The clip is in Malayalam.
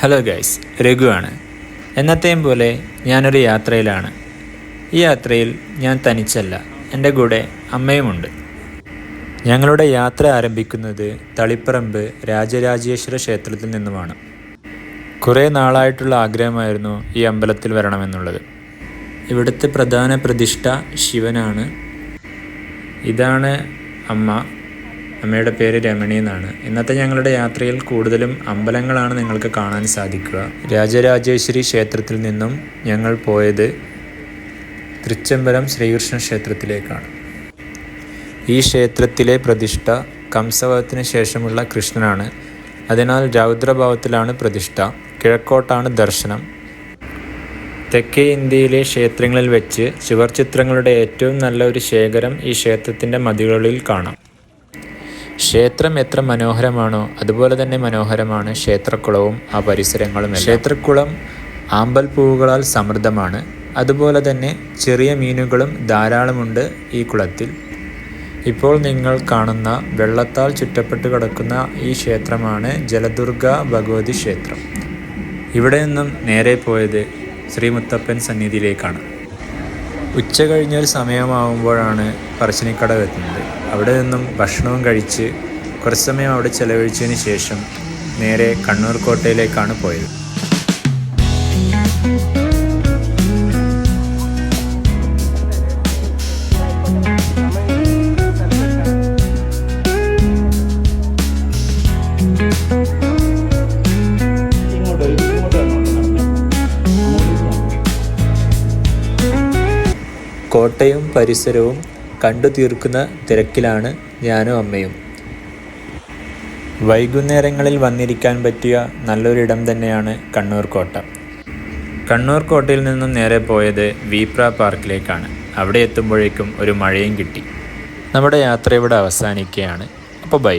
ഹലോ ഗൈസ്, രഘു ആണ്. എന്നത്തെയും പോലെ ഞാനൊരു യാത്രയിലാണ്. ഈ യാത്രയിൽ ഞാൻ തനിച്ചല്ല, എൻ്റെ കൂടെ അമ്മയുമുണ്ട്. ഞങ്ങളുടെ യാത്ര ആരംഭിക്കുന്നത് തളിപ്പറമ്പ് രാജരാജേശ്വര ക്ഷേത്രത്തിൽ നിന്നുമാണ്. കുറേ നാളായിട്ടുള്ള ആഗ്രഹമായിരുന്നു ഈ അമ്പലത്തിൽ വരണമെന്നുള്ളത്. ഇവിടുത്തെ പ്രധാന പ്രതിഷ്ഠ ശിവനാണ്. ഇതാണ് അമ്മ. അമ്മയുടെ പേര് രമണി എന്നാണ്. ഇന്നത്തെ ഞങ്ങളുടെ യാത്രയിൽ കൂടുതലും അമ്പലങ്ങളാണ് നിങ്ങൾക്ക് കാണാൻ സാധിക്കുക. രാജരാജേശ്വരി ക്ഷേത്രത്തിൽ നിന്നും ഞങ്ങൾ പോയത് തൃച്ചംബരം ശ്രീകൃഷ്ണ ക്ഷേത്രത്തിലേക്കാണ്. ഈ ക്ഷേത്രത്തിലെ പ്രതിഷ്ഠ കംസവധത്തിന് ശേഷമുള്ള കൃഷ്ണനാണ്. അതിനാൽ രൗദ്രഭാവത്തിലാണ് പ്രതിഷ്ഠ. കിഴക്കോട്ടാണ് ദർശനം. തെക്കേ ഇന്ത്യയിലെ ക്ഷേത്രങ്ങളിൽ വെച്ച് ചുവർച്ചിത്രങ്ങളുടെ ഏറ്റവും നല്ല ഒരു ശേഖരം ഈ ക്ഷേത്രത്തിൻ്റെ മതിലുകളിൽ കാണാം. ക്ഷേത്രം എത്ര മനോഹരമാണോ അതുപോലെ തന്നെ മനോഹരമാണ് ക്ഷേത്രക്കുളവും ആ പരിസരങ്ങളും. ക്ഷേത്രക്കുളം ആമ്പൽ പൂവുകളാൽ സമൃദ്ധമാണ്. അതുപോലെ തന്നെ ചെറിയ മീനുകളും ധാരാളമുണ്ട് ഈ കുളത്തിൽ. ഇപ്പോൾ നിങ്ങൾ കാണുന്ന വെള്ളത്താൽ ചുറ്റപ്പെട്ട് കിടക്കുന്ന ഈ ക്ഷേത്രമാണ് ജലദുർഗ ഭഗവതി ക്ഷേത്രം. ഇവിടെ നിന്നും നേരെ പോയത് ശ്രീ മുത്തപ്പൻ സന്നിധിയിലേക്കാണ്. ഉച്ച കഴിഞ്ഞൊരു സമയമാകുമ്പോഴാണ് പറശ്ശിനിക്കടവ് എത്തുന്നത്. അവിടെ നിന്നും ഭക്ഷണവും കഴിച്ച് കുറച്ച് സമയം അവിടെ ചെലവഴിച്ചതിന് ശേഷം നേരെ കണ്ണൂർ കോട്ടയിലേക്കാണ് പോയത്. കോട്ടയും പരിസരവും കണ്ടു തീർക്കുന്ന തിരക്കിലാണ് ഞാനും അമ്മയും. വൈകുന്നേരങ്ങളിൽ വന്നിരിക്കാൻ പറ്റിയ നല്ലൊരിടം തന്നെയാണ് കണ്ണൂർ കോട്ട. കണ്ണൂർ കോട്ടയിൽ നിന്നും നേരെ പോയത് വീപ്ര പാർക്കിലേക്കാണ്. അവിടെ എത്തുമ്പോഴേക്കും ഒരു മഴയും കിട്ടി. നമ്മുടെ യാത്ര ഇവിടെ അവസാനിക്കുകയാണ്. അപ്പോൾ ബൈ.